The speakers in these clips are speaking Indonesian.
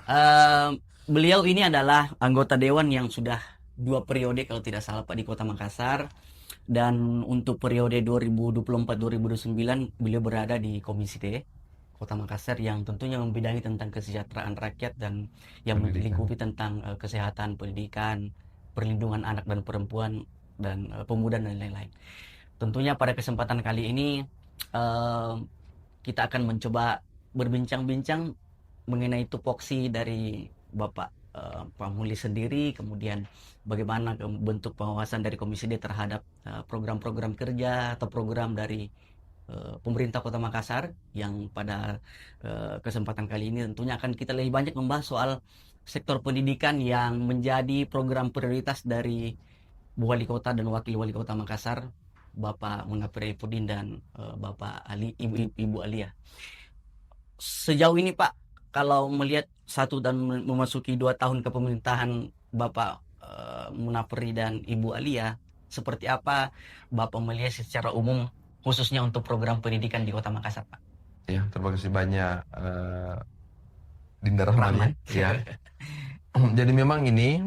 Eh, Beliau ini adalah anggota dewan yang sudah 2 periode kalau tidak salah Pak di Kota Makassar, dan untuk periode 2024-2029 beliau berada di Komisi D Kota Makassar yang tentunya membidangi tentang kesejahteraan rakyat dan yang Pendidikan. melingkupi tentang kesehatan, pendidikan, perlindungan anak dan perempuan, dan pemuda dan lain-lain. Tentunya pada kesempatan kali ini eh, kita akan mencoba berbincang-bincang mengenai tupoksi dari Bapak Pak Muli sendiri, kemudian bagaimana bentuk pengawasan dari Komisi D terhadap program-program kerja atau program dari pemerintah Kota Makassar, yang pada kesempatan kali ini tentunya akan kita lebih banyak membahas soal sektor pendidikan yang menjadi program prioritas dari Bu Wali Kota dan Wakil Wali Kota Makassar, Bapak Munafir Ipudin dan Bapak Ali, Ibu Alia. Sejauh ini Pak, kalau melihat 1 dan memasuki 2 tahun kepemerintahan Bapak Munafri dan Ibu Alia, seperti apa Bapak melihat secara umum khususnya untuk program pendidikan di Kota Makassar, Pak? Ya, terima kasih banyak Dinda Rahman ya. Rahmat. Ya. Jadi memang ini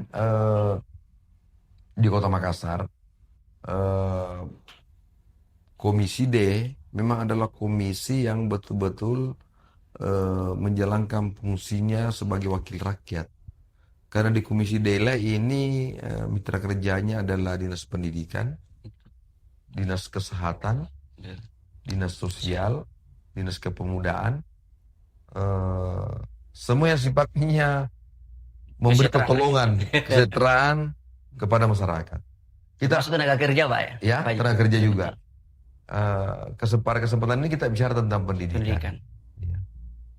di Kota Makassar eh, Komisi D memang adalah komisi yang betul-betul menjalankan fungsinya sebagai wakil rakyat. Karena di Komisi D lah ini mitra kerjanya adalah Dinas Pendidikan, Dinas Kesehatan, Dinas Sosial, Dinas Kepemudaan, eh, semua yang sifatnya memberi Kesejahteraan pertolongan, rakyat. kesejahteraan kepada masyarakat. Kita Termasuk tenaga kerja, Pak ya? ya Pak, tenaga kerja betul juga. betul. Kesempatan ini kita bicara tentang pendidikan. Pendidikan. Ya.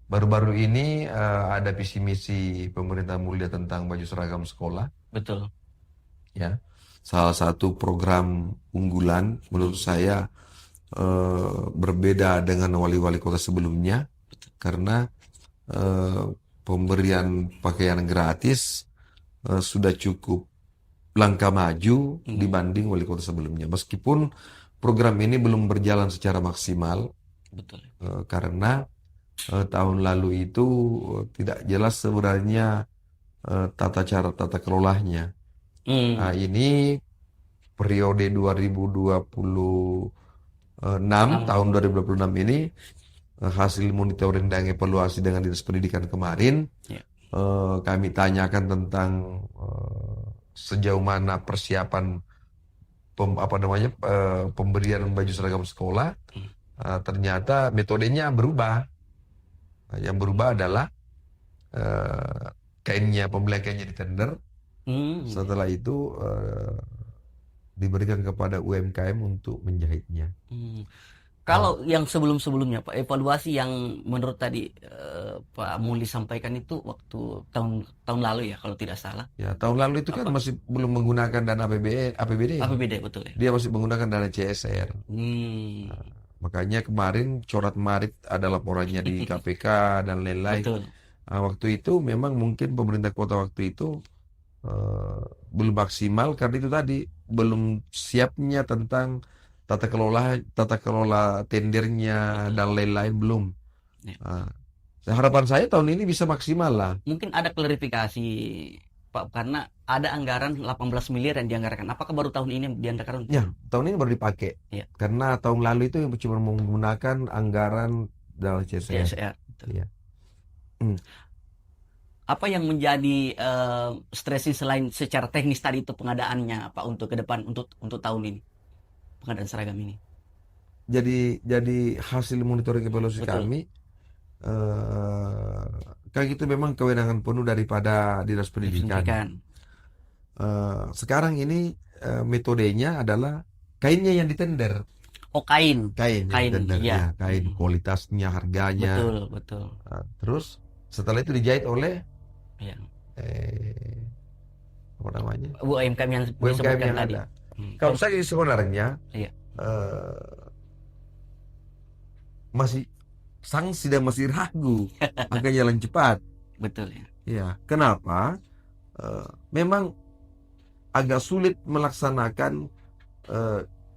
Baru-baru ini ada visi misi pemerintah mulia tentang baju seragam sekolah. Betul. Ya, salah satu program unggulan menurut saya berbeda dengan wali-wali kota sebelumnya karena eh, pemberian pakaian gratis sudah cukup langkah maju dibanding wali kota sebelumnya. Meskipun program ini belum berjalan secara maksimal Betul. karena tahun lalu itu tidak jelas sebenarnya tata kelolanya. Nah, ini periode 2026, tahun 2026 ini hasil monitoring dan evaluasi dengan Dinas Pendidikan kemarin, Ya. kami tanyakan tentang sejauh mana persiapan pemberian baju seragam sekolah. Ternyata metodenya berubah. Yang berubah adalah pembelian kainnya di tender. Setelah itu diberikan kepada UMKM untuk menjahitnya. Kalau yang sebelum-sebelumnya Pak, evaluasi yang menurut tadi Pak Muli sampaikan itu waktu tahun lalu ya kalau tidak salah. Ya, tahun lalu itu kan Apa? masih belum menggunakan dana APBD. APBD betul ya. Dia masih menggunakan dana CSR. Makanya kemarin corat marit ada laporannya di KPK dan lain-lain. Betul. Waktu itu memang mungkin pemerintah kota waktu itu belum maksimal karena itu tadi belum siapnya tentang tata kelola tendernya dan lain-lain belum. Ya. Harapan saya tahun ini bisa maksimal lah. Mungkin ada klarifikasi Pak, karena ada anggaran 18 miliar yang dianggarkan. Apakah baru tahun ini dianggarkan? Ya, tahun ini baru dipakai. Ya. Karena tahun lalu itu cuma menggunakan anggaran dalam CSR. CSR. Ya. Apa yang menjadi stressing selain secara teknis tadi itu pengadaannya Pak untuk ke depan untuk tahun ini pengadaan seragam ini? Jadi hasil monitoring evaluasi Betul. kami kayak gitu memang kewenangan penuh daripada Dinas Pendidikan. Sekarang ini metodenya adalah kainnya yang ditender. Oh, kain Kain yang ditender, ya. ya, kain kualitasnya, harganya. Betul. Terus setelah itu dijahit oleh Ya. apa namanya? UMKM yang UMKM disebutkan yang tadi. ada. Kalau saya sebenarnya Iya. masih sanksi dan masih ragu akan jalan cepat. Betul ya. Ya, kenapa? Memang agak sulit melaksanakan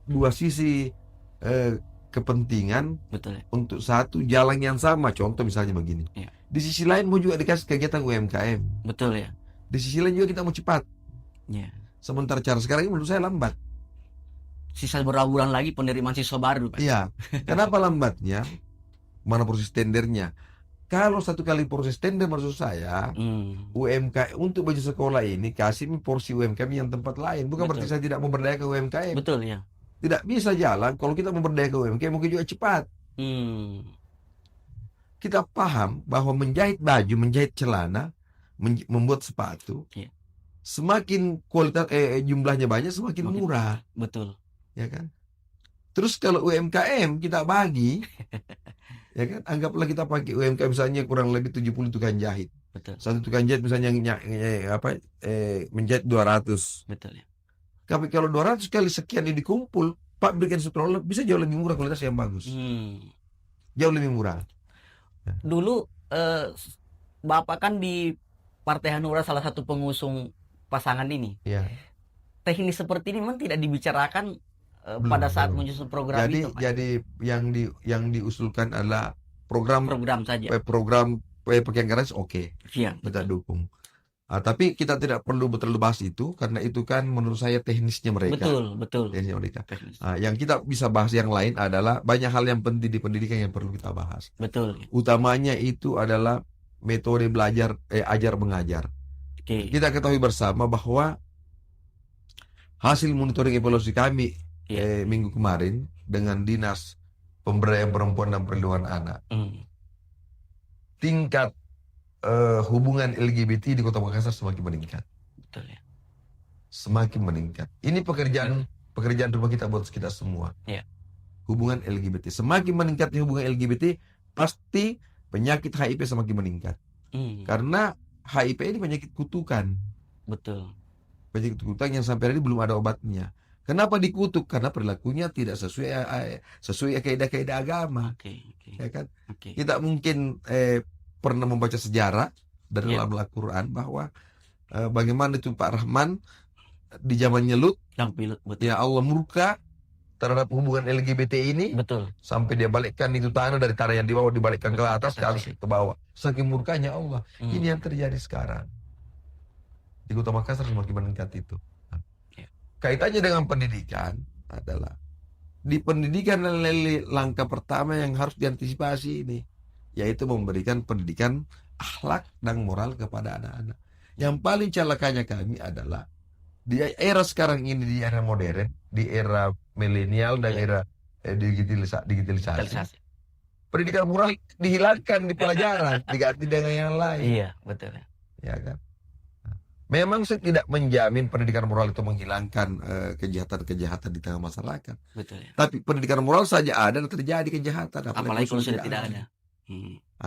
dua sisi kepentingan Betul ya. untuk satu jalan yang sama. Contoh misalnya begini. Iya. Di sisi lain mau juga dikasih kegiatan UMKM. Betul ya. Di sisi lain juga kita mau cepat. Ya. Sementara cara sekarang ini menurut saya lambat. Sisa beberapa bulan lagi penerimaan siswa baru, Pak. Iya. Kenapa lambatnya? Mana proses tendernya? Kalau satu kali proses tender maksud saya, UMKM untuk baju sekolah ini kasih porsi UMKM yang tempat lain. Bukan Betul. berarti saya tidak memberdayakan UMKM. Betul ya. Tidak bisa jalan kalau kita memberdayakan UMKM mungkin juga cepat. Kita paham bahwa menjahit baju, menjahit celana, membuat sepatu, Iya. semakin kualitas jumlahnya banyak semakin Semakin murah, Betul. ya kan? Terus kalau UMKM kita bagi, ya kan? Anggaplah kita pakai UMKM misalnya kurang lebih 70 tukang jahit. Betul. Satu tukang jahit misalnya menjahit 200. Betul ya. Tapi kalau 200 kali sekian ini dikumpul, pabrik yang stroller bisa jauh lebih murah, kualitas yang bagus. Jauh lebih murah. Dulu Bapak kan di Partai Hanura salah satu pengusung pasangan ini. Ya. Teknis seperti ini memang tidak dibicarakan pada saat menyusun program Jadi, itu, Pak. jadi yang diusulkan adalah program saja. Program pakaian gratis oke. Iya, Kita dukung. Tapi kita tidak perlu terlalu bahas itu karena itu kan menurut saya teknisnya mereka. Betul. Teknisnya mereka. Teknis. Yang kita bisa bahas yang lain adalah banyak hal yang penting di pendidikan yang perlu kita bahas. Betul. Utamanya itu adalah metode belajar ajar mengajar. Kita ketahui bersama bahwa hasil monitoring evaluasi kami minggu kemarin dengan Dinas Pemberdayaan Perempuan dan Perlindungan Anak, tingkat hubungan LGBT di Kota Makassar semakin meningkat. Betul ya. Semakin meningkat. Ini pekerjaan rumah kita buat kita semua. Ya. Hubungan LGBT semakin meningkatnya hubungan LGBT, pasti penyakit HIV semakin meningkat. Karena HIV ini penyakit kutukan. Betul. Penyakit kutukan yang sampai hari ini belum ada obatnya. Kenapa dikutuk? Karena perilakunya tidak sesuai kaidah-kaidah agama. Ya kan? Kita mungkin pernah membaca sejarah dari dalam Al-Quran bahwa bagaimana itu Pak Rahman di zamannya Lut, ya Allah murka terhadap hubungan LGBT ini. Betul. Sampai dia balikkan itu tanah dari tanah yang di bawah dibalikkan ke atas, ke atas ke bawah. Saking murkanya Allah. Ini yang terjadi sekarang di Kota Makassar semakin meningkat itu. Kaitannya dengan pendidikan adalah di pendidikan langkah pertama yang harus diantisipasi ini, yaitu memberikan pendidikan akhlak dan moral kepada anak-anak. Yang paling celakanya kami adalah di era sekarang ini, di era modern, di era milenial dan era digitalisasi. Pendidikan moral dihilangkan di pelajaran, diganti dengan yang lain. Iya, betul. Ya kan? Memang saya tidak menjamin pendidikan moral itu menghilangkan kejahatan-kejahatan di tengah masyarakat. Betul ya. Tapi pendidikan moral saja ada dan terjadi kejahatan. Apalagi kalau sudah tidak ada.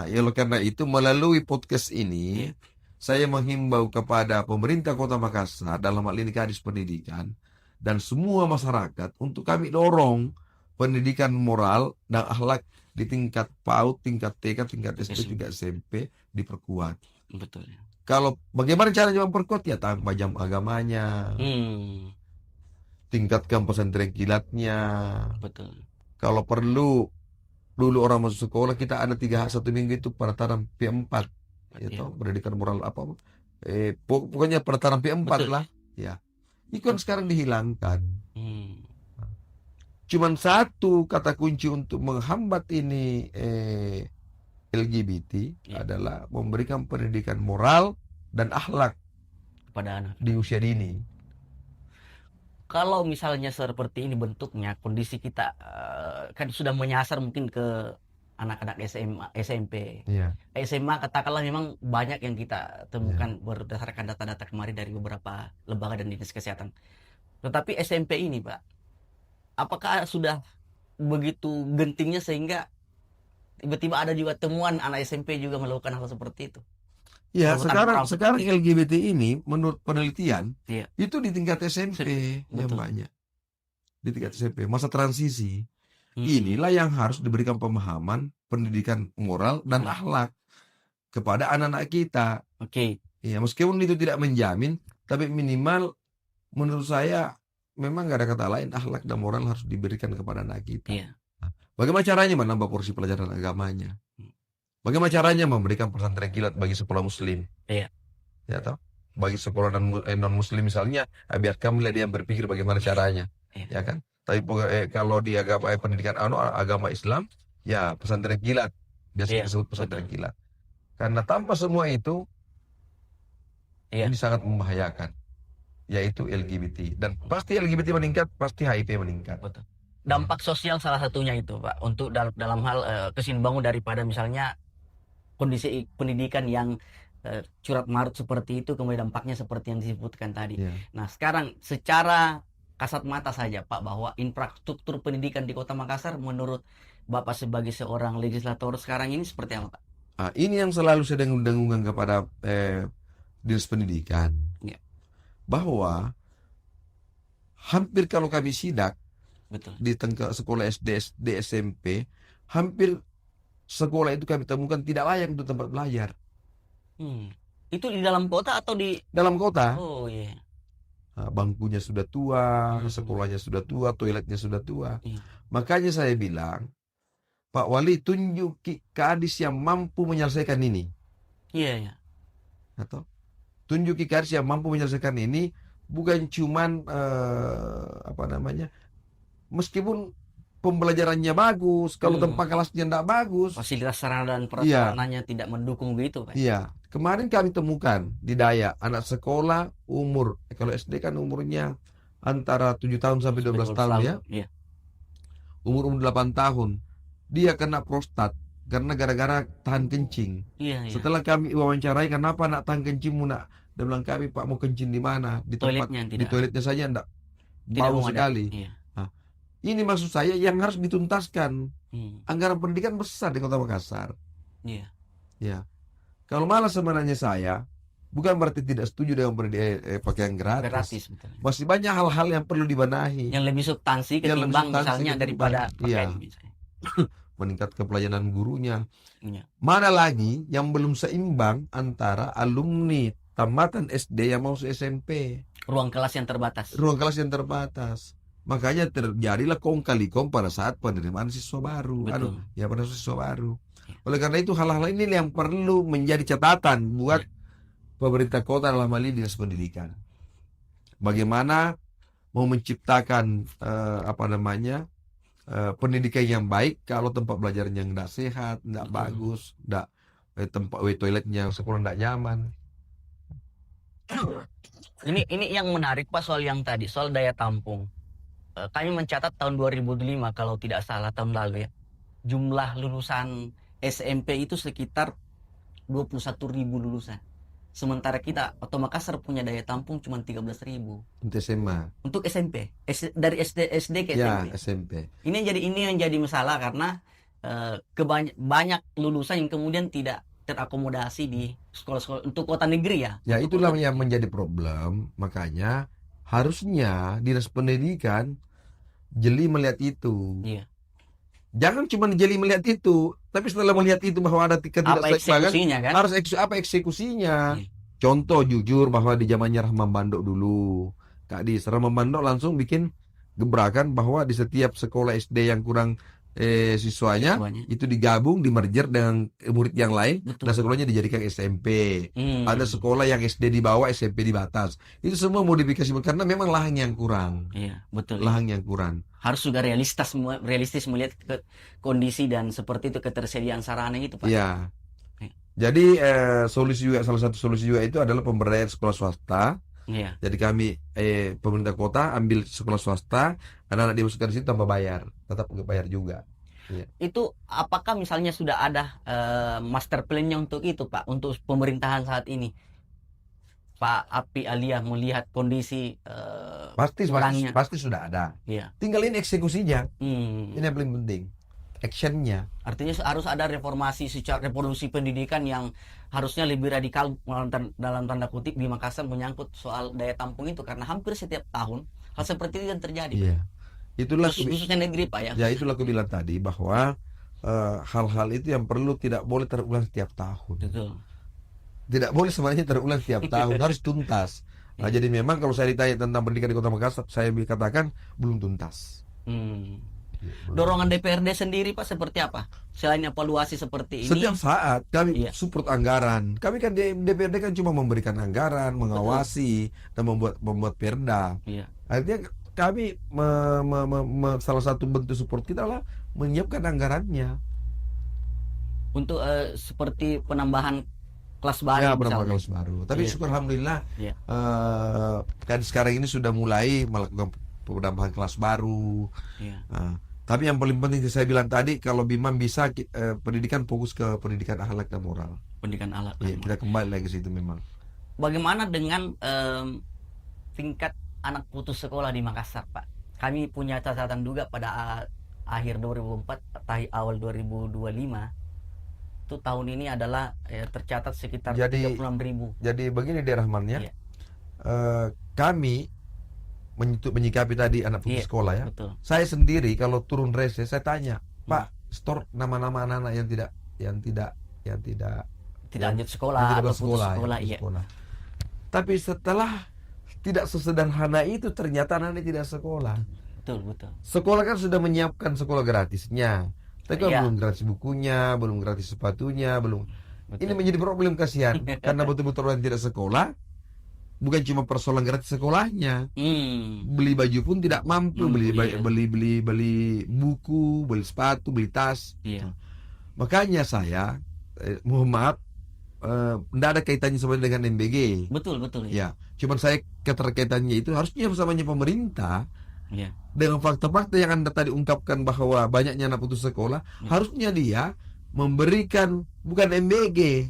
Ya, karena itu melalui podcast ini, saya menghimbau kepada pemerintah Kota Makassar, dalam hal ini Kadis Pendidikan, dan semua masyarakat untuk kami dorong pendidikan moral dan akhlak di tingkat PAUD, tingkat TK, tingkat SD, tingkat SMP diperkuat. Betul ya. Kalau bagaimana caranya memperkuat, ya tambah jam agamanya, tingkatkan pesantren kilatnya. Betul. Kalau perlu, dulu orang masuk sekolah kita ada 1 minggu itu penataran P4, itu pendidikan moral apa, pokoknya penataran P4 lah. Ya, itu kan sekarang dihilangkan. Cuman satu kata kunci untuk menghambat ini LGBT adalah memberikan pendidikan moral dan akhlak pada anak di usia dini. Kalau misalnya seperti ini bentuknya, kondisi kita kan sudah menyasar mungkin ke anak-anak SMA, SMP, SMA katakanlah memang banyak yang kita temukan berdasarkan data-data kemarin dari beberapa lembaga dan dinas kesehatan. Tetapi SMP ini, Pak, apakah sudah begitu gentingnya sehingga tiba-tiba ada juga temuan anak SMP juga melakukan hal seperti itu? Ya, sekarang LGBT ini menurut penelitian itu di tingkat SMP yang banyak. Di tingkat SMP, masa transisi. Inilah yang harus diberikan pemahaman pendidikan moral dan akhlak kepada anak-anak kita. Ya, meskipun itu tidak menjamin, tapi minimal menurut saya memang gak ada kata lain, akhlak dan moral harus diberikan kepada anak kita. Bagaimana caranya menambah porsi pelajaran agamanya? Bagaimana caranya memberikan pesantren kilat bagi sekolah muslim? Iya. Ya toh? Bagi sekolah non muslim misalnya, biar kami lihat dia berpikir bagaimana caranya, Iya. ya kan? Tapi kalau di agama pendidikan agama Islam, ya pesantren kilat, biasa Iya, disebut pesantren betul. kilat. Karena tanpa semua itu, Iya, ini sangat membahayakan, yaitu LGBT. Dan pasti LGBT meningkat, pasti HIV meningkat. betul. Dampak sosial salah satunya itu, Pak, untuk dalam hal kesinambungan daripada misalnya kondisi pendidikan yang curat marut seperti itu, kemudian dampaknya seperti yang disebutkan tadi. Ya. Nah, sekarang secara kasat mata saja, Pak, bahwa infrastruktur pendidikan di Kota Makassar menurut Bapak sebagai seorang legislator sekarang ini seperti apa, Pak? Nah, ini yang selalu saya dengung-dengungkan kepada dinas pendidikan, Ya, bahwa hampir kalau kami sidak betul. di tingkat sekolah SD, SMP, hampir sekolah itu kami temukan tidak layak untuk tempat belajar. Itu di dalam kota atau di... Dalam kota, Oh iya. bangkunya sudah tua, Hmm. sekolahnya sudah tua, toiletnya sudah tua. Iya. Makanya saya bilang, Pak Wali tunjuk kadis yang mampu menyelesaikan ini. Iya, iya. Atau tunjuki kadis yang mampu menyelesaikan ini, bukan cuman apa namanya, meskipun pembelajarannya bagus, kalau tempat kelasnya tidak bagus, Fasilitas sarana dan prasarananya tidak mendukung gitu, Pak. iya. Kemarin kami temukan di Dayak anak sekolah umur, kalau SD kan umurnya antara 7 tahun sampai 12 tahun ya. Iya. Umur 8 tahun dia kena prostat karena gara-gara tahan kencing. Iya, iya. Setelah kami wawancarai, kenapa nak tahan kencingmu nak? Dia bilang, kami Pak mau kencing di mana? Di tempat Toiletnya di tidak toiletnya saja enggak tidak bau memadai. sekali. Iya. Nah, ini maksud saya yang harus dituntaskan. Anggaran pendidikan besar di Kota Makassar. Iya. Ya. Kalau malah sebenarnya saya bukan berarti tidak setuju dengan pakaian gratis. Gratis, betul. Masih banyak hal-hal yang perlu dibenahi. Yang lebih substansi Yang lebih ketimbang substansi misalnya ketimbang, daripada iya. pakaian misalnya. Meningkatkan pelayanan gurunya. Iya. Mana lagi yang belum seimbang antara alumni tamatan SD yang mau SMP. Ruang kelas yang terbatas. Ruang kelas yang terbatas. Makanya terjadilah kong kali kong pada saat penerimaan siswa baru. Betul. Pada siswa baru. Oleh karena itu hal-hal ini yang perlu menjadi catatan buat pemerintah kota dalam hal ini dinas pendidikan. Bagaimana mau menciptakan pendidikan yang baik kalau tempat belajarnya nggak sehat, nggak bagus, nggak tempat toiletnya sekolah nggak nyaman. Ini yang menarik, Pak, soal yang tadi, soal daya tampung. Kami mencatat tahun 2005 kalau tidak salah tahun lalu ya. Jumlah lulusan SMP itu sekitar 21.000 lulusan. Sementara kita Kota Makassar punya daya tampung cuma 13.000 Untuk SMA. untuk SMP. Dari SD ke SMP. Ya, SMP. Ini yang jadi masalah karena banyak lulusan yang kemudian tidak terakomodasi di sekolah-sekolah untuk kota negeri ya. Ya, itulah yang menjadi problem. Makanya harusnya dinas pendidikan jeli melihat itu. Iya. Jangan cuma jeli melihat itu, tapi setelah melihat itu bahwa ada ketidakseimbangan, kan? harus eksekusinya. Iya. Contoh jujur bahwa di zamannya Rahman Bandok dulu, Kak Dis, Rahman Bandok langsung bikin gebrakan bahwa di setiap sekolah SD yang kurang siswanya itu digabung, dimerger dengan murid yang lain. Betul. Dan sekolahnya dijadikan SMP. Ada sekolah yang SD di bawah, SMP di batas. Itu semua modifikasi karena memang lahan yang kurang. Iya, betul. Lahan yang kurang. Harus juga realistis melihat kondisi dan seperti itu ketersediaan sarana itu, Pak. Iya. Jadi salah satu solusi juga itu adalah pemberdayaan sekolah swasta. Iya. Jadi kami pemerintah kota ambil sekolah swasta, anak-anak dimasukkan di situ tanpa bayar, tetap bayar juga. Iya. Itu apakah misalnya sudah ada master plan-nya untuk itu, Pak, untuk pemerintahan saat ini? Pak Api Alia melihat kondisi pasti sudah ada. Iya. Tinggal ini eksekusinya. Ini yang paling penting. Actionnya. Artinya harus ada revolusi pendidikan yang harusnya lebih radikal dalam tanda kutip di Makassar menyangkut soal daya tampung itu, karena hampir setiap tahun hal seperti itu yang terjadi. Iya. Itulah khususnya negeri, Pak ya. Ya, itulah aku bilang tadi bahwa hal-hal itu yang perlu tidak boleh terulang setiap tahun. Betul. Tidak boleh sebenarnya terulang setiap tahun, harus tuntas. Nah, jadi memang kalau saya ditanya tentang pendidikan di Kota Makassar, saya katakan belum tuntas. Dorongan DPRD sendiri Pak seperti apa? Selain evaluasi seperti ini, Setiap saat kami iya, support anggaran. Kami kan di DPRD kan cuma memberikan anggaran, mengawasi dan membuat perda. iya. Artinya kami salah satu bentuk support kita adalah menyiapkan anggarannya. Untuk seperti penambahan kelas baru Ya, misalnya. berapa kelas baru. Tapi Iya. syukur alhamdulillah Iya. kan sekarang ini sudah mulai melakukan penambahan kelas baru. Iya. Tapi yang paling penting saya bilang tadi, kalau Bimam bisa pendidikan fokus ke pendidikan akhlak dan moral. Pendidikan alat. Iya, kita kembali lagi ke situ memang. Bagaimana dengan tingkat anak putus sekolah di Makassar, Pak? Kami punya catatan juga pada akhir 2004, awal 2025. Itu tahun ini adalah tercatat sekitar Jadi- 36.000. Jadi begini deh Rahman ya. Iya. Kami menyikapi tadi anak putus Iya, sekolah ya. betul. Saya sendiri kalau turun rese saya tanya, Pak, store nama-nama anak-anak yang tidak Tidak lanjut sekolah yang tidak atau putus bersekolah, ya, sekolah, putus iya. sekolah. Tapi setelah tidak sesederhana itu, ternyata anak tidak sekolah. Betul, betul. Sekolah kan sudah menyiapkan sekolah gratisnya, tapi kan Iya. belum gratis bukunya, belum gratis sepatunya, belum. Betul. Ini menjadi problem kasihan karena betul-betul orang tidak sekolah. Bukan cuma persoalan gratis sekolahnya, beli baju pun tidak mampu, beli Iya. beli buku, beli sepatu, beli tas. Iya. Makanya saya mohon maaf, tidak ada kaitannya sebenarnya dengan MBG. Betul, betul. Ya, cuman saya keterkaitannya itu harusnya bersamanya pemerintah Iya. dengan fakta-fakta yang Anda tadi ungkapkan bahwa banyaknya anak putus sekolah, harusnya dia memberikan bukan MBG,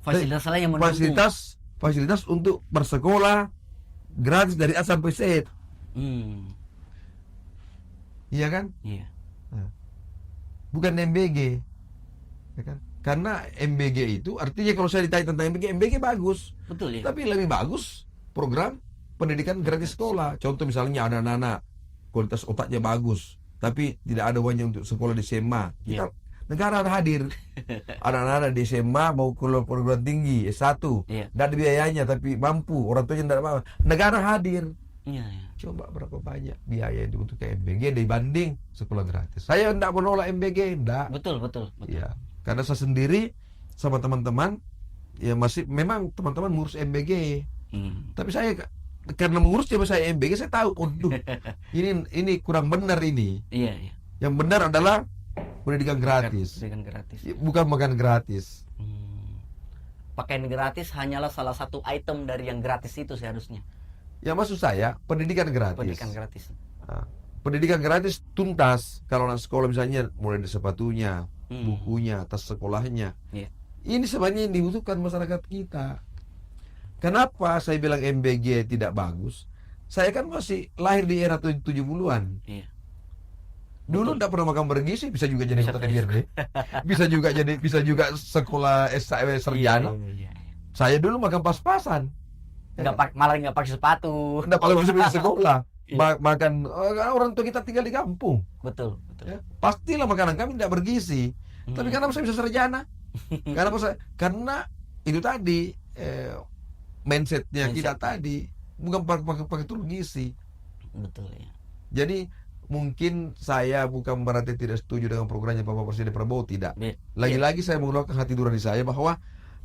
Fasilitas lain yang mendukung. fasilitas untuk bersekolah gratis dari A sampai Z. Iya kan? Iya. Bukan MBG. Ya kan? Karena MBG itu artinya kalau saya ditanya tentang MBG bagus. Betul ya. Tapi lebih bagus program pendidikan gratis sekolah. Contoh misalnya ada anak-anak kualitas otaknya bagus, tapi tidak ada uangnya untuk sekolah di SMA. Kita, negara ada hadir. Anak-anak di SMA mau keluar perguruan tinggi S1, Iya. tidak ada biayanya tapi mampu, orang tuanya tidak mau. Negara hadir. Iya, iya. Coba berapa banyak biaya itu untuk ke MBG dibanding sekolah gratis. Saya tidak menolak MBG, tidak. Betul, betul, betul. Ya, karena saya sendiri sama teman-teman ya masih memang teman-teman ngurus MBG. Tapi saya karena mengurus coba saya MBG, saya tahu, waduh, ini kurang benar ini. Iya, iya. Yang benar adalah pendidikan gratis, Pendidikan gratis. bukan makan gratis. Pakaian gratis hanyalah salah satu item dari yang gratis itu seharusnya. Ya maksud saya pendidikan gratis. Pendidikan gratis. Nah, pendidikan gratis tuntas. Kalau anak sekolah misalnya mulai dari sepatunya, bukunya, tas sekolahnya. Iya. Ini sebenarnya yang dibutuhkan masyarakat kita. Kenapa saya bilang MBG tidak bagus? Saya kan masih lahir di era 70-an. Iya. Dulu tidak pernah makan bergizi, bisa juga jadi Bisa anggota DPRD. bisa juga sekolah sarjana. Iya, iya. Saya dulu makan pas-pasan. Malah nggak pakai sepatu. Tidak paling masuk di sekolah. Iya. Makan orang tua kita tinggal di kampung. Betul, betul. Ya, pastilah makanan kami tidak bergizi. Tapi kenapa saya bisa sarjana? Karena itu tadi mindsetnya kita tadi bukan pakai turun gizi. Betul ya. Jadi mungkin saya bukan berarti tidak setuju dengan programnya Bapak Presiden Prabowo, tidak. Iya. Lagi-lagi saya mengeluarkan hati nurani saya bahwa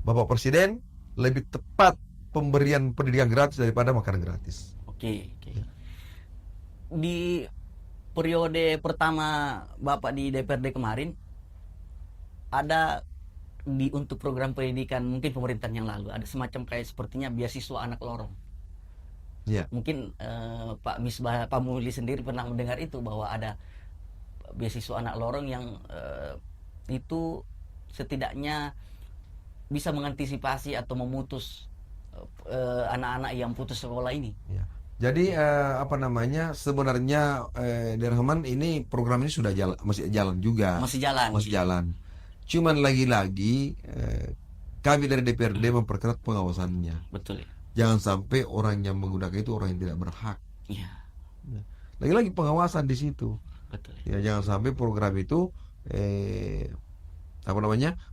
Bapak Presiden lebih tepat pemberian pendidikan gratis daripada makanan gratis. Oke, oke. Di periode pertama Bapak di DPRD kemarin ada untuk program pendidikan mungkin pemerintahan yang lalu ada semacam kayak sepertinya beasiswa anak lorong. Iya. Mungkin Pak Misbah Pamuli sendiri pernah mendengar itu bahwa ada beasiswa anak lorong yang itu setidaknya bisa mengantisipasi atau memutus anak-anak yang putus sekolah ini. Ya. Jadi sebenarnya Derhaman ini program ini sudah masih jalan juga. Masih jalan. Masih jalan. Cuman lagi-lagi kami dari DPRD memperketat pengawasannya. Betul ya. Jangan sampai orang yang menggunakan itu orang yang tidak berhak. Iya. Lagi-lagi pengawasan di situ. Betul. Ya, jangan sampai program itu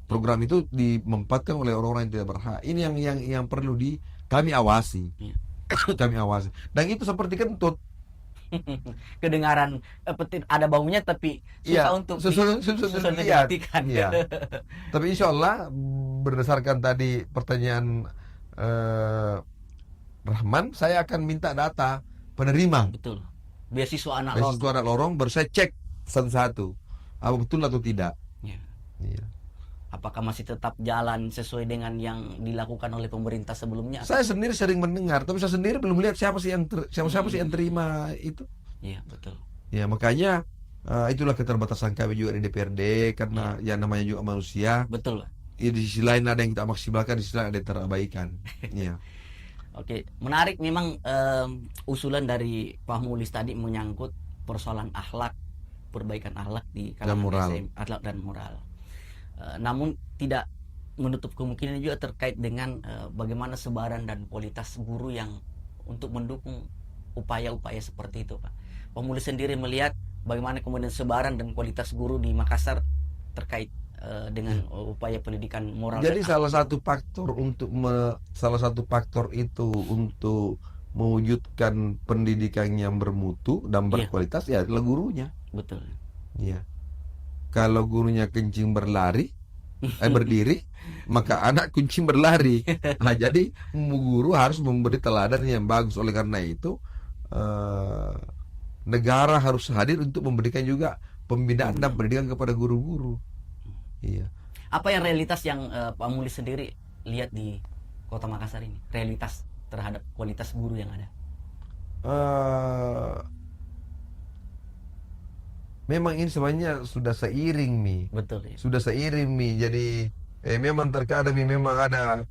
program itu dimanfaatkan oleh orang-orang yang tidak berhak. Ini yang perlu kami awasi. Iya. Kami awasi. Dan itu seperti kentut. Kedengaran ada baunya tapi susah Iya, untuk susah susah dilihat. dibuktikan. Iya. Tapi insya Allah berdasarkan tadi pertanyaan eh, Rahman, saya akan minta data penerima Betul. Beasiswa anak beasiswa lorong. anak lorong, baru saya cek satu-satu apa betul atau tidak. Ya. Iya. Apakah masih tetap jalan sesuai dengan yang dilakukan oleh pemerintah sebelumnya? Saya sendiri sering mendengar, tapi saya sendiri belum lihat siapa sih yang siapa sih yang terima itu. Iya, betul. Ya makanya itulah keterbatasan kami juga di DPRD karena ya namanya juga manusia. Betul, Pak. Ya, di sisi lain ada yang kita maksimalkan, di sisi lain ada yang terabaikan. Iya. Oke, menarik memang usulan dari Pak Mulis tadi menyangkut persoalan akhlak, perbaikan akhlak di Dan kalangan moral. SM, akhlak dan moral. Namun tidak menutup kemungkinan juga terkait dengan bagaimana sebaran dan kualitas guru yang untuk mendukung upaya-upaya seperti itu, Pak. Pak Mulis sendiri melihat bagaimana kemudian sebaran dan kualitas guru di Makassar terkait dengan upaya pendidikan moral. Jadi dan salah satu faktor itu untuk mewujudkan pendidikan yang bermutu dan Iya. berkualitas ya adalah gurunya. betul. Iya. Kalau gurunya kencing berdiri, maka anak kuncing berlari. Nah, jadi guru harus memberi teladan yang bagus. Oleh karena itu, negara harus hadir untuk memberikan juga pembinaan dan pendidikan kepada guru-guru. Iya. Apa yang realitas yang Pak Mulis sendiri lihat di Kota Makassar ini? Realitas terhadap kualitas guru yang ada. Eh, Memang ini sebenarnya sudah seiring nih. Betul ya. Sudah seiring nih. Jadi memang terkadang memang ada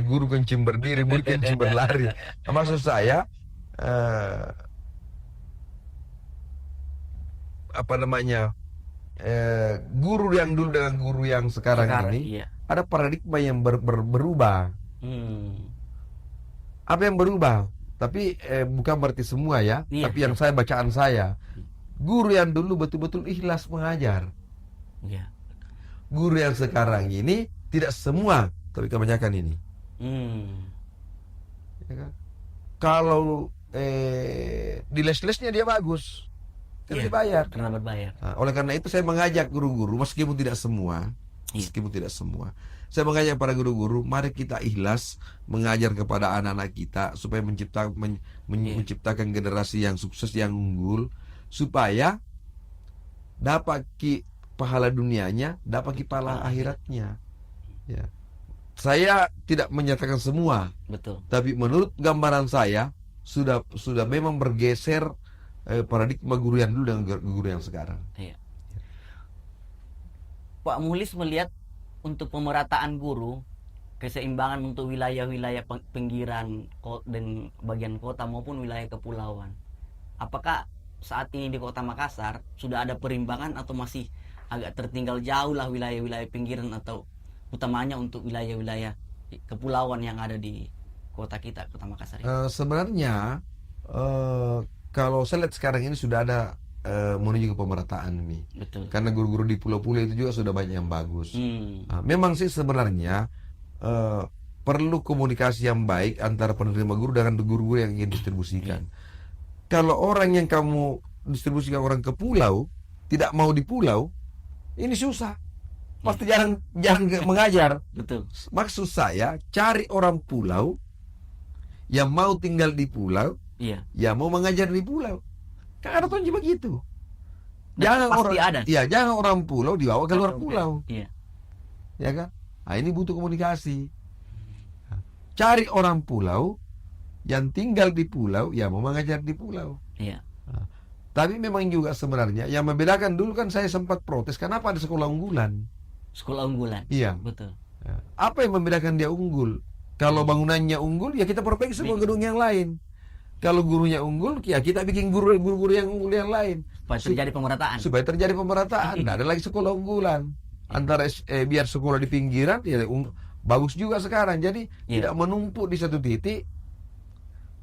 guru kencing berdiri, guru kencing berlari. Maksud saya apa namanya, guru yang dulu dengan guru yang sekarang ini iya. ada paradigma yang berubah. Apa yang berubah? Tapi bukan berarti semua ya. Iya, Tapi yang saya bacaan saya, guru yang dulu betul-betul ikhlas mengajar. Iya. Guru yang sekarang ini tidak semua, tapi kebanyakan ini. Ya kan? Kalau di les-lesnya dia bagus, karena Iya, dibayar. karena berbayar. Nah, oleh karena itu saya mengajak guru-guru, meskipun tidak semua, saya mengajak para guru-guru, mari kita ikhlas mengajar kepada anak-anak kita supaya menciptakan generasi yang sukses, yang unggul, supaya dapat pahala dunianya, dapat pahala akhiratnya. Ya. Saya tidak menyatakan semua, Betul. tapi menurut gambaran saya sudah memang bergeser paradigma guru yang dulu dengan guru yang sekarang. Iya. Pak Mulis melihat untuk pemerataan guru, keseimbangan untuk wilayah-wilayah pinggiran dan bagian kota maupun wilayah kepulauan. Apakah saat ini di Kota Makassar sudah ada perimbangan atau masih agak tertinggal jauh lah wilayah-wilayah pinggiran atau utamanya untuk wilayah-wilayah kepulauan yang ada di kota kita, Kota Makassar ini? Sebenarnya kalau saya lihat sekarang ini sudah ada menuju ke pemerataan nih. Betul. Karena guru-guru di pulau-pulau itu juga sudah banyak yang bagus. Nah, memang sih sebenarnya perlu komunikasi yang baik antara penerima guru dengan guru-guru yang ingin distribusikan. Kalau orang yang kamu distribusikan orang ke pulau tidak mau di pulau, ini susah. Pasti jarang mengajar. Betul. Maksud saya cari orang pulau yang mau tinggal di pulau, Iya. ya mau mengajar di pulau. Kan ada tuh begitu. Dan pasti ada. Iya, jangan orang pulau dibawa ke luar pulau. Iya. Ya kan? Nah, ini butuh komunikasi. Cari orang pulau yang tinggal di pulau, ya mau mengajar di pulau. Iya. Tapi memang juga sebenarnya yang membedakan, dulu kan saya sempat protes kenapa ada sekolah unggulan. Sekolah unggulan. Iya. Betul. Apa yang membedakan dia unggul? Kalau bangunannya unggul, ya kita perbaiki semua gedung yang lain. Kalau gurunya unggul, ya kita bikin guru-guru yang unggul yang lain. Supaya terjadi pemerataan. Supaya terjadi pemerataan. Nggak ada lagi sekolah unggulan. Antara biar sekolah di pinggiran, ya bagus juga sekarang. Jadi tidak menumpuk di satu titik.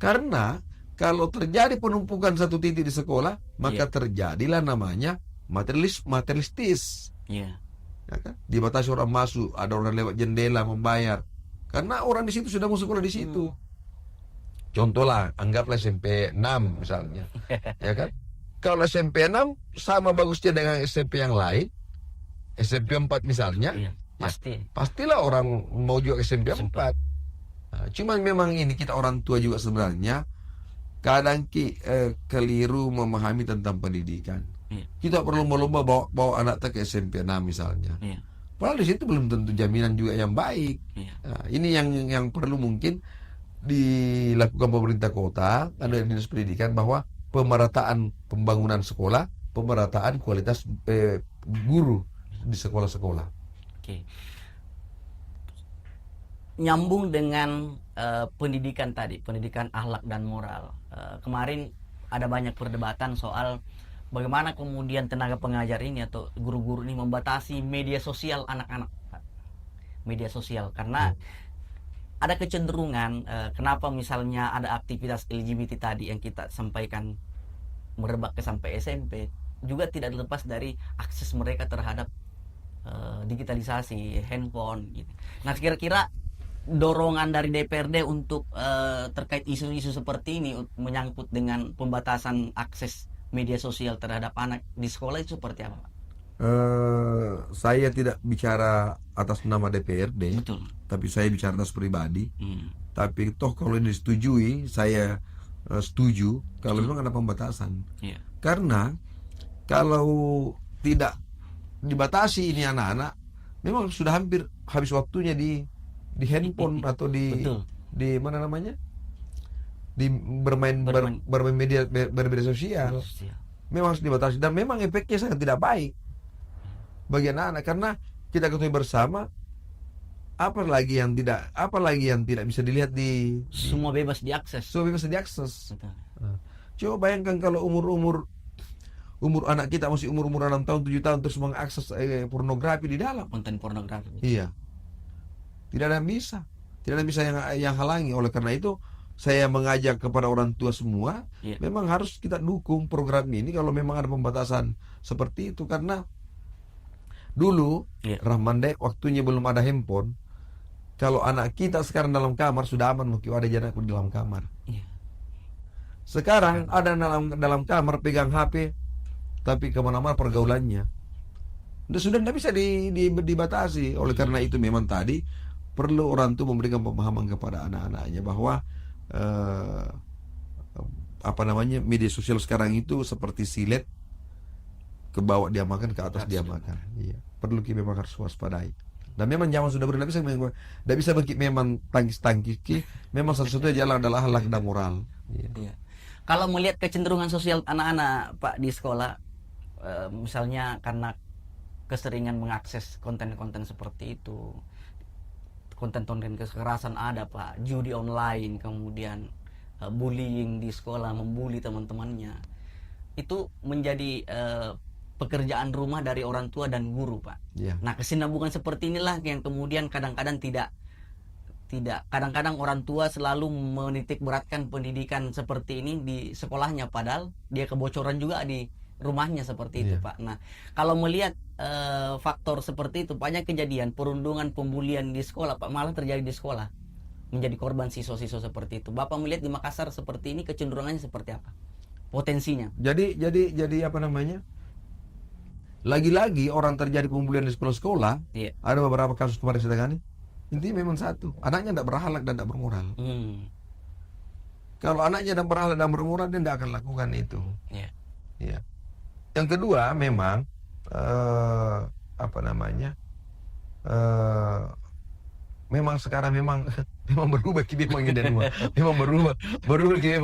Karena kalau terjadi penumpukan satu titik di sekolah, maka terjadilah namanya materialistis. Iya. Ya kan? Dibatasi orang masuk, ada orang lewat jendela membayar. Karena orang di situ sudah mau sekolah di situ. Contohlah, anggaplah SMP 6 misalnya. Ya kan? Kalau SMP 6 sama bagusnya dengan SMP yang lain, SMP 4 misalnya, Iya, ya, pasti. pastilah orang mau juga SMP SMP. 4. Nah, cuman memang ini kita orang tua juga sebenarnya kadang keliru memahami tentang pendidikan. Iya, Kita perlu lomba bawa anak ke SMP 6 misalnya. iya, Padahal di situ belum tentu jaminan juga yang baik. iya, Nah, ini yang perlu mungkin dilakukan pemerintah kota, ada dinas pendidikan, bahwa pemerataan pembangunan sekolah, pemerataan kualitas guru di sekolah-sekolah. oke. Nyambung dengan pendidikan tadi, pendidikan akhlak dan moral. Kemarin ada banyak perdebatan soal bagaimana kemudian tenaga pengajar ini atau guru-guru ini membatasi media sosial anak-anak, Pak. Media sosial, karena ada kecenderungan kenapa misalnya ada aktivitas LGBT tadi yang kita sampaikan merebak ke sampai SMP, juga tidak dilepas dari akses mereka terhadap digitalisasi handphone gitu. Nah, kira-kira dorongan dari DPRD untuk terkait isu-isu seperti ini menyangkut dengan pembatasan akses media sosial terhadap anak di sekolah itu seperti apa, Pak? Saya tidak bicara atas nama DPRD, Betul. tapi saya bicara atas pribadi. Hmm. Tapi toh kalau ini disetujui, saya setuju kalau Betul. memang ada pembatasan. Iya. Karena kalau tidak dibatasi ini anak-anak, memang sudah hampir habis waktunya di handphone atau Betul. di mana namanya, di bermain bermedia sosial. Sosial. Memang harus dibatasi, dan memang efeknya sangat tidak baik bagi anak-anak, karena kita ketahui bersama apalagi yang tidak bisa dilihat Semua bebas diakses. semua bisa diakses. Betul. Coba bayangkan kalau umur anak kita masih umur 6 tahun 7 tahun terus mengakses pornografi di dalam. Konten pornografi. Iya. Tidak ada yang bisa yang halangi. Oleh karena itu saya mengajak kepada orang tua semua, Iya. memang harus kita dukung program ini kalau memang ada pembatasan seperti itu. Karena dulu Iya. Rahmande, waktunya belum ada handphone, kalau anak kita sekarang dalam kamar sudah aman, mungkin ada anakku di dalam kamar. Iya. Sekarang ada dalam kamar pegang HP, tapi kemana-mana pergaulannya sudah tidak bisa dibatasi. Oleh karena itu memang tadi perlu orang tua memberikan pemahaman kepada anak-anaknya bahwa media sosial sekarang itu seperti silet, ke bawah dia makan, ke atas dia makan. Iya, perlu kita memang harus waspadai. Dan memang zaman sudah berubah, tidak bisa memang tangkis, memang satu-satunya jalan adalah akhlak dan moral. Iya. Kalau melihat kecenderungan sosial anak-anak, Pak, di sekolah, misalnya karena keseringan mengakses konten-konten seperti itu, konten-konten kekerasan ada, Pak, judi online, kemudian bullying di sekolah, membuli teman-temannya, itu menjadi pekerjaan rumah dari orang tua dan guru, Pak. Iya. Nah, kesinambungan seperti inilah yang kemudian kadang-kadang kadang-kadang orang tua selalu menitik beratkan pendidikan seperti ini di sekolahnya, padahal dia kebocoran juga di rumahnya seperti itu, Iya. Pak. Nah, kalau melihat faktor seperti itu, banyak kejadian perundungan, pembulian di sekolah, Pak, malah terjadi di sekolah, menjadi korban siswa-siswa seperti itu. Bapak melihat di Makassar seperti ini, kecenderungannya seperti apa? Potensinya. Jadi apa namanya? Lagi-lagi orang terjadi pembulian di sekolah-sekolah. Iya. Ada beberapa kasus kemarin saya tangani. Intinya memang satu, anaknya tidak berakhlak dan tidak bermoral. Kalau anaknya tidak berakhlak dan bermoral, dia tidak akan lakukan itu. Iya. Ya. Yang kedua memang memang sekarang memang berubah kita memang berubah kita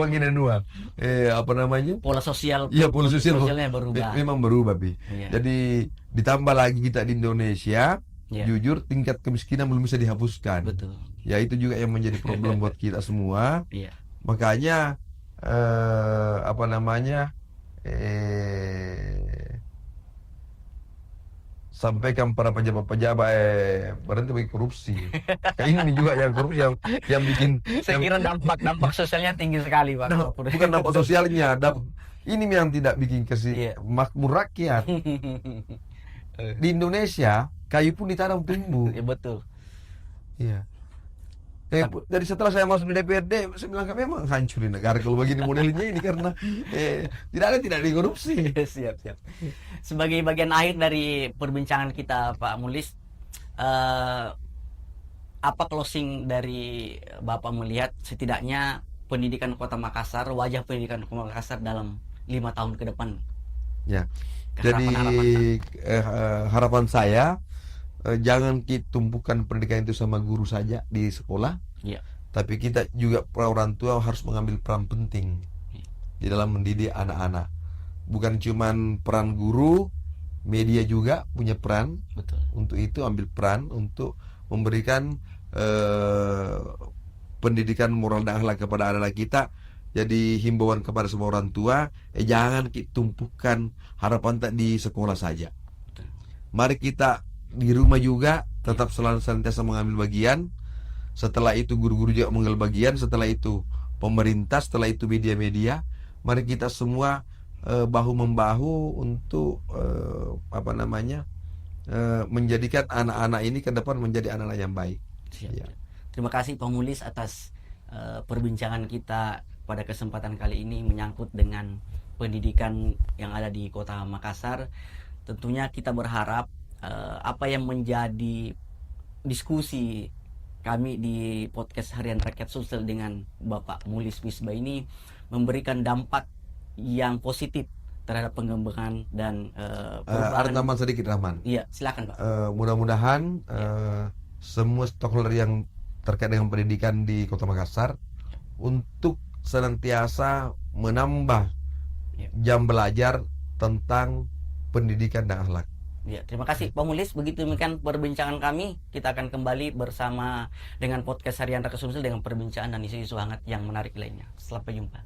Pola sosial, Iya, pola sosialnya berubah. memang berubah, Bi. Iya. Jadi ditambah lagi kita di Indonesia, Iya. jujur tingkat kemiskinan belum bisa dihapuskan. Betul. Ya, itu juga yang menjadi problem buat kita semua. Iya. Makanya sampaikan para pejabat-pejabat berhenti bagi korupsi. Kayak ini juga yang korupsi yang bikin. Saya kira dampak sosialnya tinggi sekali, Pak. Bukan dampak sosialnya, ini yang tidak bikin Iya. makmur rakyat. Di Indonesia kayu pun ditanam tumbuh. Ya, betul. Iya. Jadi setelah saya masuk di DPRD, saya bilang memang hancurin negara kalau begini modelnya ini karena tidak dikorupsi. Siap, siap. Sebagai bagian akhir dari perbincangan kita, Pak Mulis, eh, apa closing dari Bapak melihat setidaknya pendidikan Kota Makassar, wajah pendidikan Kota Makassar dalam 5 tahun ke depan? Ya. Jadi harapan saya jangan kita tumpukan pendidikan itu sama guru saja di sekolah, Iya. tapi kita juga orang tua harus mengambil peran penting di dalam mendidik anak-anak. Bukan cuman peran guru, media juga punya peran. Betul. Untuk itu ambil peran untuk memberikan pendidikan moral dan akhlak kepada anak-anak kita. Jadi himbauan kepada semua orang tua, jangan kita tumpukan harapan tak di sekolah saja. Betul. Mari kita di rumah juga tetap selalu senantiasa mengambil bagian. Setelah itu guru-guru juga mengambil bagian. Setelah itu pemerintah, setelah itu media-media. Mari kita semua bahu-membahu untuk menjadikan anak-anak ini ke depan menjadi anak-anak yang baik. Siap. Ya. Terima kasih Pak Mulis atas perbincangan kita pada kesempatan kali ini menyangkut dengan pendidikan yang ada di Kota Makassar. Tentunya kita berharap apa yang menjadi diskusi kami di podcast Harian Rakyat Sulsel dengan Bapak Mulis Wisba ini memberikan dampak yang positif terhadap pengembangan dan perubahan. Tambahan sedikit, Rahman. Iya, silakan Pak. Mudah-mudahan semua stakeholder yang terkait dengan pendidikan di Kota Makassar untuk senantiasa menambah jam belajar tentang pendidikan dan akhlak. Ya, terima kasih Pak Mulis. Begitu demikian perbincangan kami. Kita akan kembali bersama dengan podcast Harian Rakyat Sulsel dengan perbincangan dan isu-isu hangat yang menarik lainnya. Sampai jumpa.